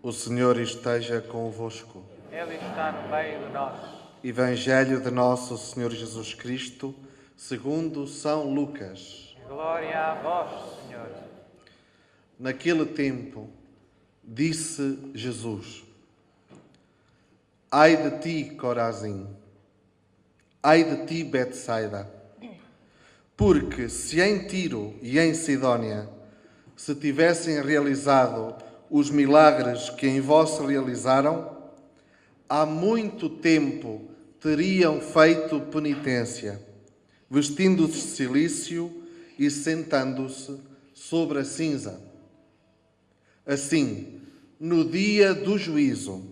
O Senhor esteja convosco. Ele está no meio de nós. Evangelho de nosso Senhor Jesus Cristo, segundo São Lucas. Glória a vós, Senhor. Naquele tempo, disse Jesus: Ai de ti, Corazim! Ai de ti, Betsaida! Porque se em Tiro e em Sidónia se tivessem realizado os milagres que em vós se realizaram, há muito tempo teriam feito penitência, vestindo-se de cilício e sentando-se sobre a cinza. Assim, no dia do juízo,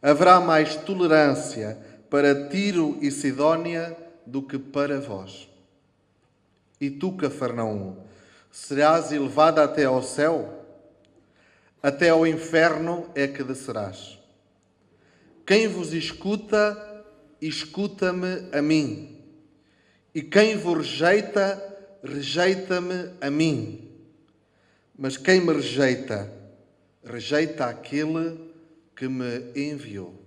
haverá mais tolerância para Tiro e Sidónia do que para vós. E tu, Cafarnaum, serás elevada até ao céu? Até ao inferno é que descerás. Quem vos escuta, escuta-me a mim. E quem vos rejeita, rejeita-me a mim. Mas quem me rejeita, rejeita aquele que me enviou.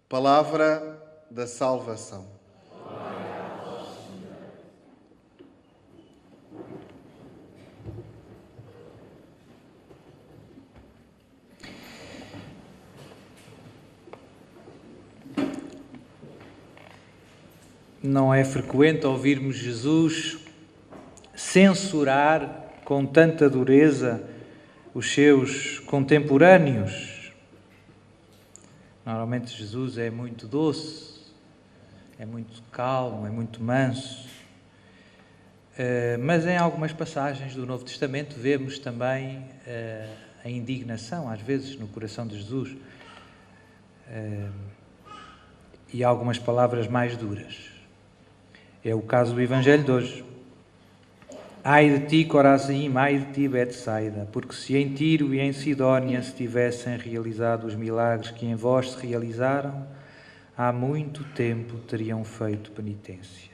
Palavra da salvação. Não é frequente ouvirmos Jesus censurar com tanta dureza os seus contemporâneos. Normalmente Jesus é muito doce, é muito calmo, é muito manso. Mas em algumas passagens do Novo Testamento vemos também a indignação, às vezes, no coração de Jesus. E algumas palavras mais duras. É o caso do Evangelho de hoje. Ai de ti, Corazim, ai de ti, Betsaida, porque se em Tiro e em Sidónia se tivessem realizado os milagres que em vós se realizaram, há muito tempo teriam feito penitência.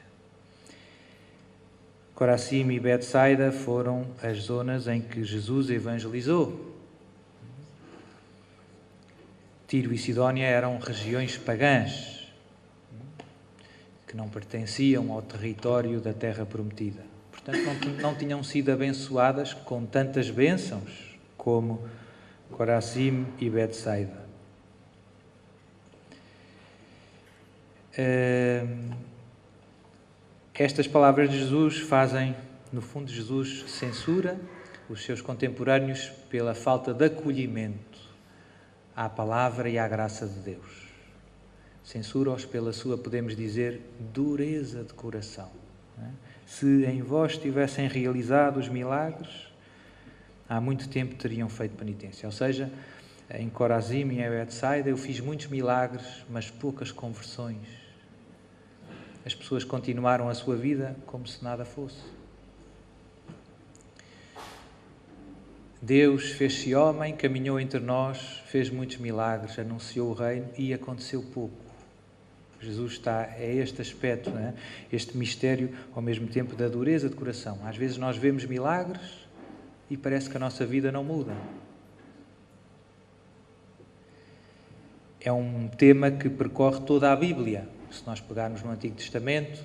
Corazim e Betsaida foram as zonas em que Jesus evangelizou. Tiro e Sidónia eram regiões pagãs, que não pertenciam ao território da Terra Prometida. Portanto, não tinham sido abençoadas com tantas bênçãos como Corazim e Betsaida. Estas palavras de Jesus fazem, no fundo, Jesus censura os seus contemporâneos pela falta de acolhimento à palavra e à graça de Deus. Censura-os pela sua, podemos dizer, dureza de coração. Se em vós tivessem realizado os milagres, há muito tempo teriam feito penitência. Ou seja, em Corazim e em Betsaida eu fiz muitos milagres, mas poucas conversões. As pessoas continuaram a sua vida como se nada fosse. Deus fez-se homem, caminhou entre nós, fez muitos milagres, anunciou o reino e aconteceu pouco. Jesus está a este aspecto, não é? Este mistério, ao mesmo tempo, da dureza de coração. Às vezes nós vemos milagres e parece que a nossa vida não muda. É um tema que percorre toda a Bíblia. Se nós pegarmos no Antigo Testamento,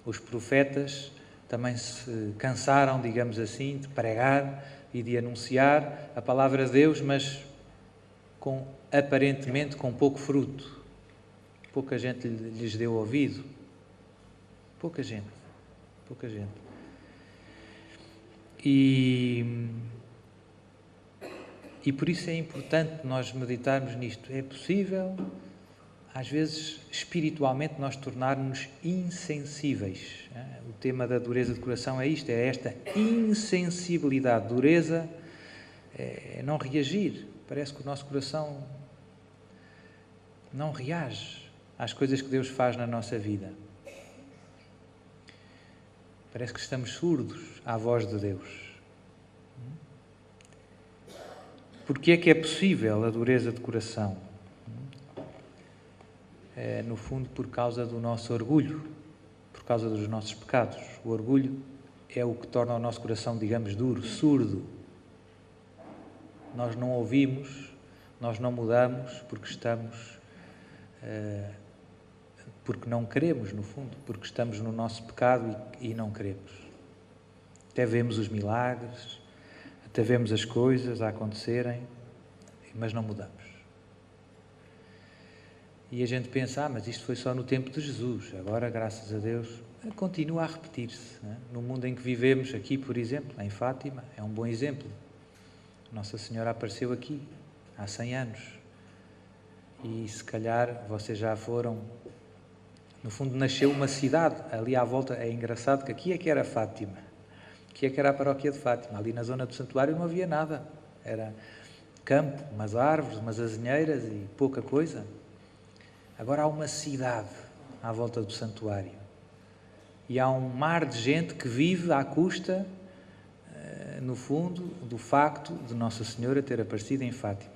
os profetas também se cansaram, digamos assim, de pregar e de anunciar a palavra de Deus, mas aparentemente com pouco fruto. Pouca gente lhes deu ouvido. Pouca gente. E por isso é importante nós meditarmos nisto. É possível, às vezes, espiritualmente, nós tornarmos insensíveis. O tema da dureza de coração é isto, é esta insensibilidade. Dureza é não reagir. Parece que o nosso coração não reage às coisas que Deus faz na nossa vida. Parece que estamos surdos à voz de Deus. Porquê é que é possível a dureza de coração? É, no fundo, por causa do nosso orgulho, por causa dos nossos pecados. O orgulho é o que torna o nosso coração, digamos, duro, surdo. nós não ouvimos, nós não mudamos porque porque não queremos, no fundo, porque estamos no nosso pecado e não queremos. Até vemos os milagres, até vemos as coisas a acontecerem, mas não mudamos. E a gente pensa, mas isto foi só no tempo de Jesus, agora, graças a Deus, continua a repetir-se. Não é? No mundo em que vivemos, aqui, por exemplo, em Fátima, é um bom exemplo. Nossa Senhora apareceu aqui, há 100 anos. E se calhar vocês já foram... No fundo, nasceu uma cidade ali à volta. É engraçado que aqui é que era Fátima. Aqui é que era a paróquia de Fátima. Ali na zona do santuário não havia nada. Era campo, umas árvores, umas azinheiras e pouca coisa. Agora há uma cidade à volta do santuário. E há um mar de gente que vive à custa, no fundo, do facto de Nossa Senhora ter aparecido em Fátima.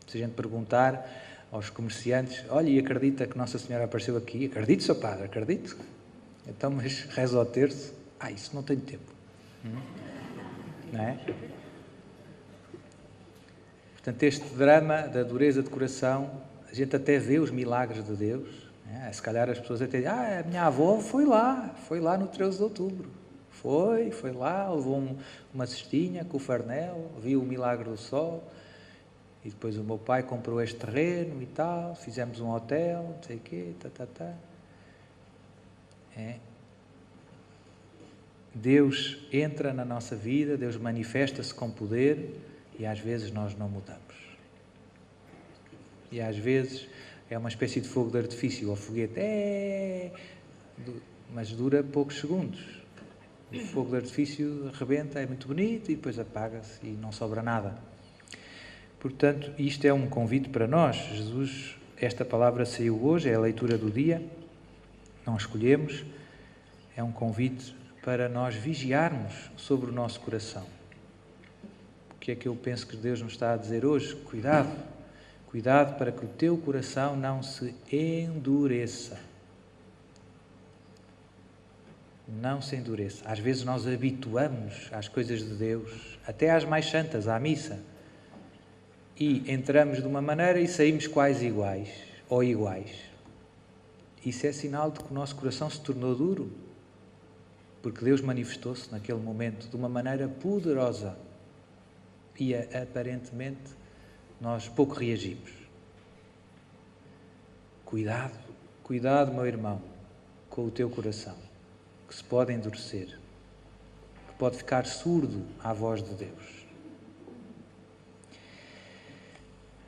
Se a gente perguntar aos comerciantes, olha, e acredita que Nossa Senhora apareceu aqui? Acredito, seu padre, acredito. Então, mas reza ao terço? Isso não tenho tempo. Não é? Portanto, este drama da dureza de coração, a gente até vê os milagres de Deus. Não é? Se calhar as pessoas até dizem, a minha avó foi lá no 13 de outubro. Foi lá, levou uma cestinha com o farnel, viu o milagre do sol. E depois o meu pai comprou este terreno e tal, fizemos um hotel, não sei o quê, Deus entra na nossa vida, Deus manifesta-se com poder e às vezes nós não mudamos. E às vezes é uma espécie de fogo de artifício, ou foguete, mas dura poucos segundos. O fogo de artifício rebenta, é muito bonito e depois apaga-se e não sobra nada. Portanto, isto é um convite para nós. Jesus, esta palavra saiu hoje, é a leitura do dia, não escolhemos, é um convite para nós vigiarmos sobre o nosso coração. O que é que eu penso que Deus nos está a dizer hoje? Cuidado para que o teu coração não se endureça. Não se endureça. Às vezes nós habituamos às coisas de Deus, até às mais santas, à missa, e entramos de uma maneira e saímos quase iguais, ou iguais. Isso é sinal de que o nosso coração se tornou duro, porque Deus manifestou-se naquele momento de uma maneira poderosa e aparentemente nós pouco reagimos. Cuidado, meu irmão, com o teu coração, que se pode endurecer, que pode ficar surdo à voz de Deus.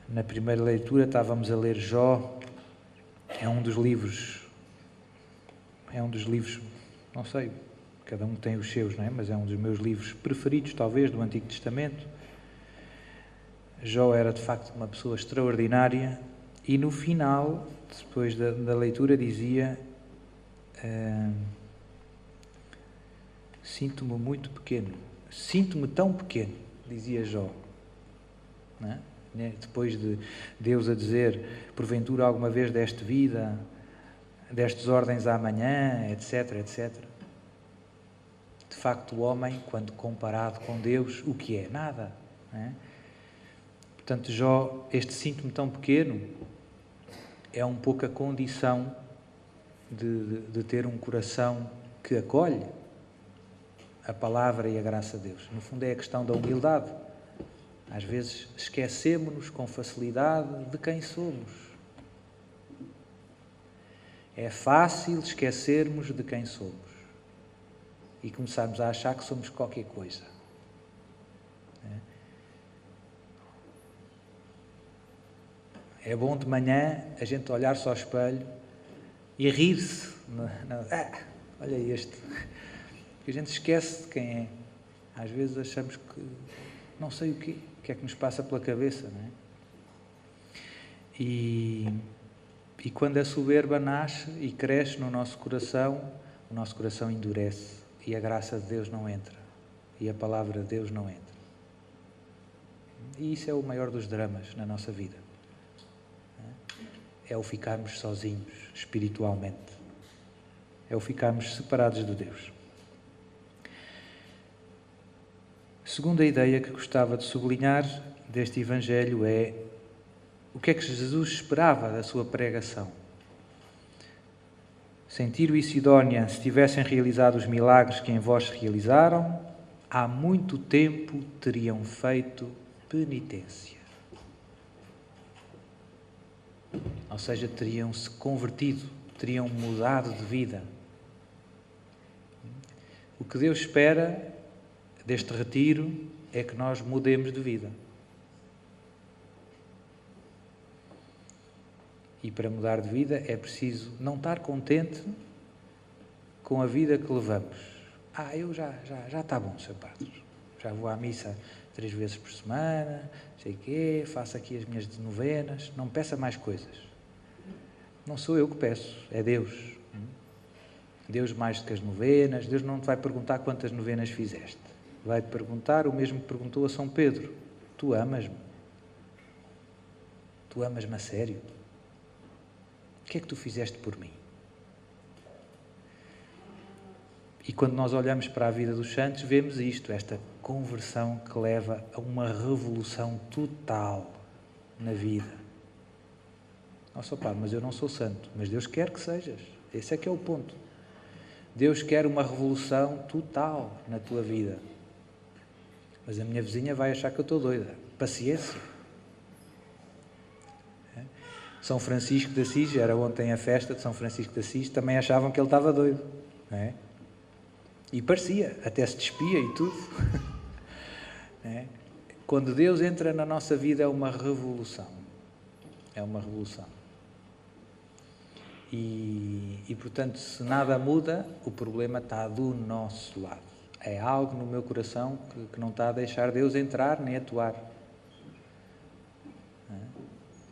Na primeira leitura estávamos a ler Jó, é um dos livros, não sei, cada um tem os seus, não é? Mas é um dos meus livros preferidos, talvez, do Antigo Testamento. Jó era, de facto, uma pessoa extraordinária e, no final, depois da leitura, dizia sinto-me muito pequeno, sinto-me tão pequeno, dizia Jó, não é? Depois de Deus a dizer, porventura alguma vez deste vida, destes ordens amanhã, etc, etc. De facto, o homem, quando comparado com Deus, o que é? Nada. Não é? Portanto, Jó, este sinto-me tão pequeno, é um pouco a condição de ter um coração que acolhe a palavra e a graça de Deus. No fundo é a questão da humildade. Às vezes esquecemos-nos com facilidade de quem somos. É fácil esquecermos de quem somos e começarmos a achar que somos qualquer coisa. É bom de manhã a gente olhar-se ao espelho e rir-se. Olha este. Porque a gente esquece de quem é. Às vezes achamos que não sei o que é que nos passa pela cabeça, não é? E quando a soberba nasce e cresce no nosso coração, o nosso coração endurece e a graça de Deus não entra e a palavra de Deus não entra. E isso é o maior dos dramas na nossa vida. É o ficarmos sozinhos espiritualmente. É o ficarmos separados de Deus. Segunda ideia que gostava de sublinhar, deste Evangelho é o que é que Jesus esperava da sua pregação. Se em Tiro e Sidónia se tivessem realizado os milagres que em vós se realizaram, há muito tempo teriam feito penitência. Ou seja, teriam-se convertido, teriam mudado de vida. O que Deus espera deste retiro é que nós mudemos de vida. E para mudar de vida é preciso não estar contente com a vida que levamos. Eu já está bom, Sr. Padre. Já vou à missa 3 vezes por semana, sei quê, faço aqui as minhas novenas, não me peça mais coisas. Não sou eu que peço, é Deus. Deus mais do que as novenas, Deus não te vai perguntar quantas novenas fizeste. Vai-te perguntar o mesmo que perguntou a São Pedro. Tu amas-me? Tu amas-me a sério? O que é que tu fizeste por mim? E quando nós olhamos para a vida dos santos, vemos isto, esta conversão que leva a uma revolução total na vida. Nossa, Padre, mas eu não sou santo. Mas Deus quer que sejas. Esse é que é o ponto. Deus quer uma revolução total na tua vida. Mas a minha vizinha vai achar que eu estou doida. Paciência. São Francisco de Assis, era ontem a festa de São Francisco de Assis, também achavam que ele estava doido. Não é? E parecia, até se despia e tudo. É? Quando Deus entra na nossa vida é uma revolução. É uma revolução. E portanto, se nada muda, o problema está do nosso lado. É algo no meu coração que não está a deixar Deus entrar nem atuar.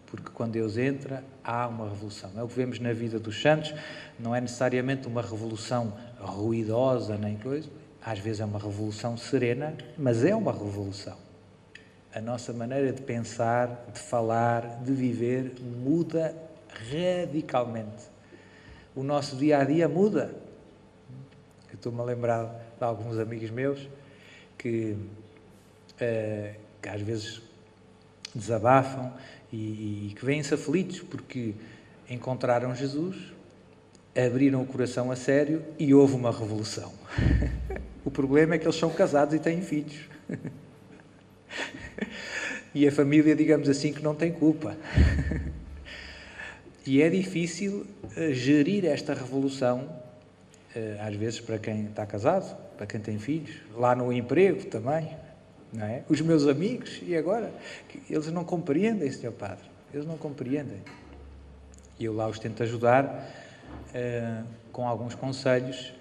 Porque quando Deus entra, há uma revolução. É o que vemos na vida dos santos, não é necessariamente uma revolução ruidosa nem coisa, às vezes é uma revolução serena, mas é uma revolução. A nossa maneira de pensar, de falar, de viver muda radicalmente. O nosso dia-a-dia muda. Eu estou-me a lembrar de alguns amigos meus que às vezes desabafam e que vêm-se aflitos porque encontraram Jesus, abriram o coração a sério e houve uma revolução. O problema é que eles são casados e têm filhos. E a família, digamos assim, que não tem culpa. E é difícil gerir esta revolução, às vezes para quem está casado, para quem tem filhos, lá no emprego também. Não é? Os meus amigos, e agora? Eles não compreendem, Sr. Padre. Eles não compreendem. E eu lá os tento ajudar com alguns conselhos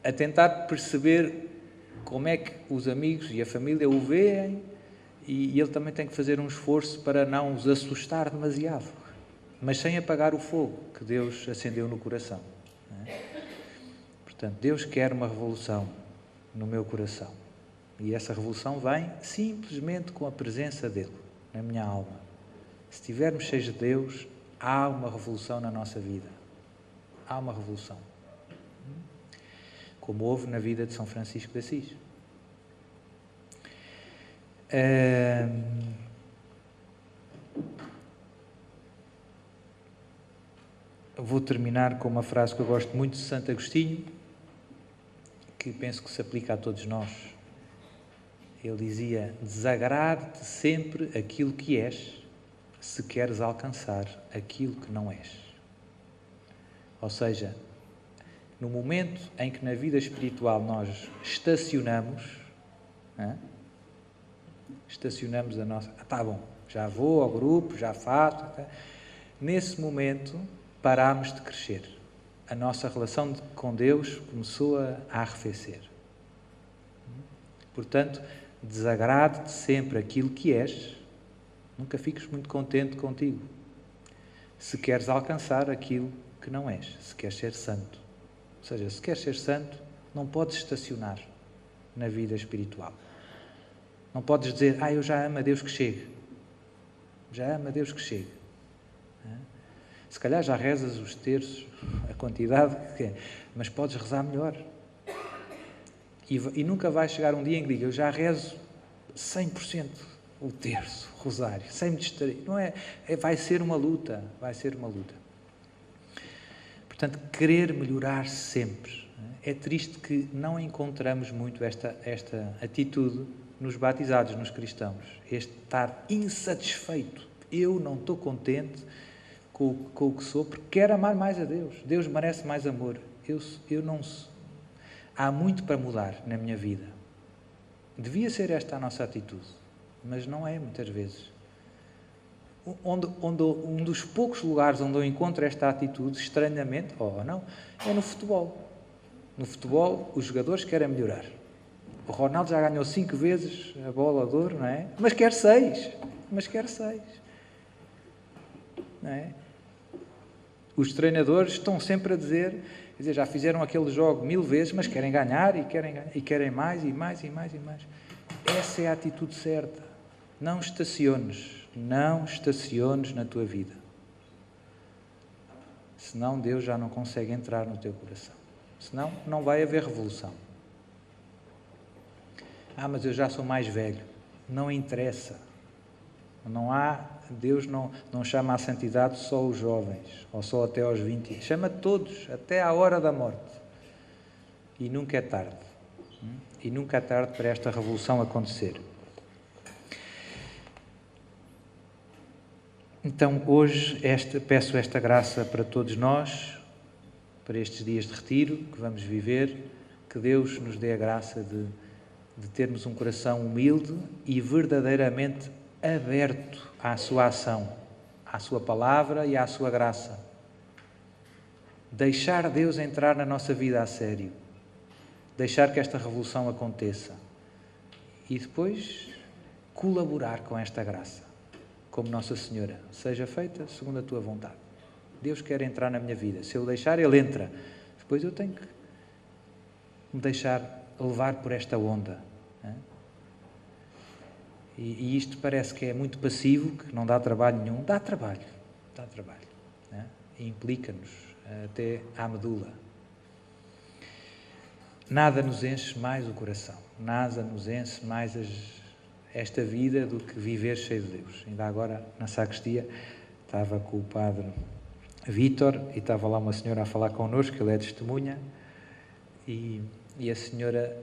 a tentar perceber como é que os amigos e a família o veem e ele também tem que fazer um esforço para não os assustar demasiado, mas sem apagar o fogo que Deus acendeu no coração. Não é? Portanto, Deus quer uma revolução no meu coração. E essa revolução vem simplesmente com a presença dele na minha alma. Se estivermos cheios de Deus, há uma revolução na nossa vida. Há uma revolução. Como houve na vida de São Francisco de Assis. Vou terminar com uma frase que eu gosto muito de Santo Agostinho, que penso que se aplica a todos nós. Ele dizia: desagrade-te sempre aquilo que és, se queres alcançar aquilo que não és. Ou seja, no momento em que na vida espiritual nós estacionamos a nossa... Está bom, já vou ao grupo, já faço... Nesse momento parámos de crescer. A nossa relação com Deus começou a arrefecer. Portanto, desagrade-te sempre aquilo que és, nunca fiques muito contente contigo, se queres alcançar aquilo que não és, se queres ser santo. Ou seja, se queres ser santo, não podes estacionar na vida espiritual. Não podes dizer: eu já amo a Deus que chegue. Já amo a Deus que chegue. Se calhar já rezas os terços, a quantidade que é, mas podes rezar melhor. E nunca vai chegar um dia em que diga: eu já rezo 100%. o terço, o rosário, sem me distrair. Não é, vai ser uma luta, vai ser uma luta. Portanto, querer melhorar sempre. É triste que não encontramos muito esta atitude nos batizados, nos cristãos. Este estar insatisfeito. Eu não estou contente com o que sou, porque quero amar mais a Deus. Deus merece mais amor. Eu não sou. Há muito para mudar na minha vida. Devia ser esta a nossa atitude, mas não é, muitas vezes. Um dos poucos lugares onde eu encontro esta atitude, estranhamente, ou não, é no futebol. No futebol, os jogadores querem melhorar. O Ronaldo já ganhou 5 vezes a bola de ouro, não é? Mas quer 6. Não é? Os treinadores estão sempre a dizer, quer dizer, já fizeram aquele jogo 1000 vezes, mas querem ganhar e querem mais e mais e mais e mais. Essa é a atitude certa. Não estaciones na tua vida. Senão Deus já não consegue entrar no teu coração. Senão não vai haver revolução. Mas eu já sou mais velho. Não interessa. Deus não chama à santidade só os jovens, ou só até aos 20. Chama todos, até à hora da morte. E nunca é tarde. E nunca é tarde para esta revolução acontecer. Então, hoje, peço esta graça para todos nós, para estes dias de retiro que vamos viver, que Deus nos dê a graça de termos um coração humilde e verdadeiramente aberto à sua ação, à sua palavra e à sua graça. Deixar Deus entrar na nossa vida a sério. Deixar que esta revolução aconteça. E depois colaborar com esta graça. Como Nossa Senhora, seja feita segundo a tua vontade. Deus quer entrar na minha vida. Se eu deixar, Ele entra. Depois eu tenho que me deixar levar por esta onda. E isto parece que é muito passivo, que não dá trabalho nenhum. Dá trabalho. E implica-nos até à medula. Nada nos enche mais o coração. Nada nos enche mais esta vida do que viver cheio de Deus. Ainda agora, na sacristia, estava com o padre Vítor e estava lá uma senhora a falar connosco, ele é testemunha, e a senhora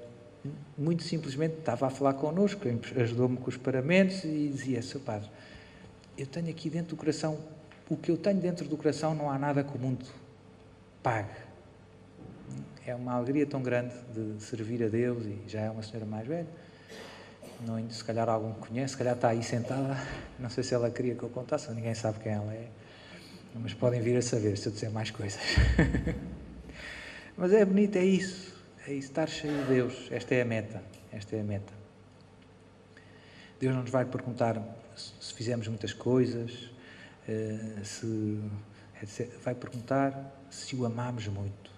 muito simplesmente estava a falar connosco, ajudou-me com os paramentos e dizia: Sr. Padre, eu tenho aqui dentro do coração, o que eu tenho dentro do coração não há nada que o mundo pague. É uma alegria tão grande de servir a Deus, e já é uma senhora mais velha, não, se calhar algum conhece, se calhar está aí sentada, não sei se ela queria que eu contasse, ninguém sabe quem ela é, mas podem vir a saber se eu disser mais coisas. Mas é bonito, é isso, estar cheio de Deus. Esta é a meta. Deus não nos vai perguntar se fizemos muitas coisas, vai perguntar se o amamos muito,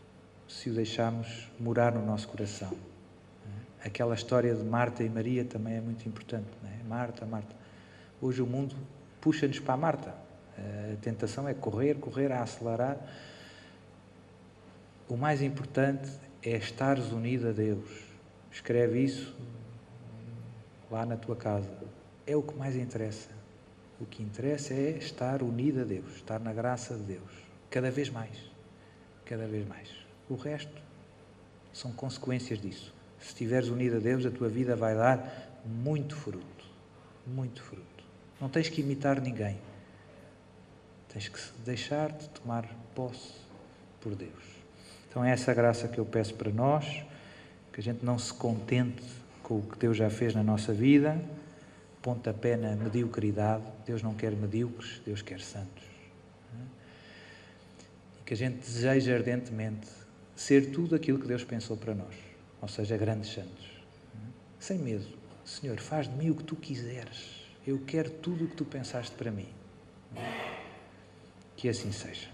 se o deixamos morar no nosso coração. Aquela história de Marta e Maria também é muito importante, não é? Marta. Hoje o mundo puxa-nos para a Marta. A tentação é correr, a acelerar. O mais importante é estares unido a Deus. Escreve isso lá na tua casa. É o que mais interessa. O que interessa é estar unido a Deus, estar na graça de Deus. Cada vez mais. O resto são consequências disso. Se estiveres unido a Deus, a tua vida vai dar muito fruto. Não tens que imitar ninguém. Tens que deixar-te tomar posse por Deus. Então é essa graça que eu peço para nós, que a gente não se contente com o que Deus já fez na nossa vida, pontapé na mediocridade. Deus não quer medíocres, Deus quer santos. E que a gente deseje ardentemente ser tudo aquilo que Deus pensou para nós. Ou seja, grandes santos. Sem medo. Senhor, faz de mim o que Tu quiseres. Eu quero tudo o que Tu pensaste para mim. Que assim seja.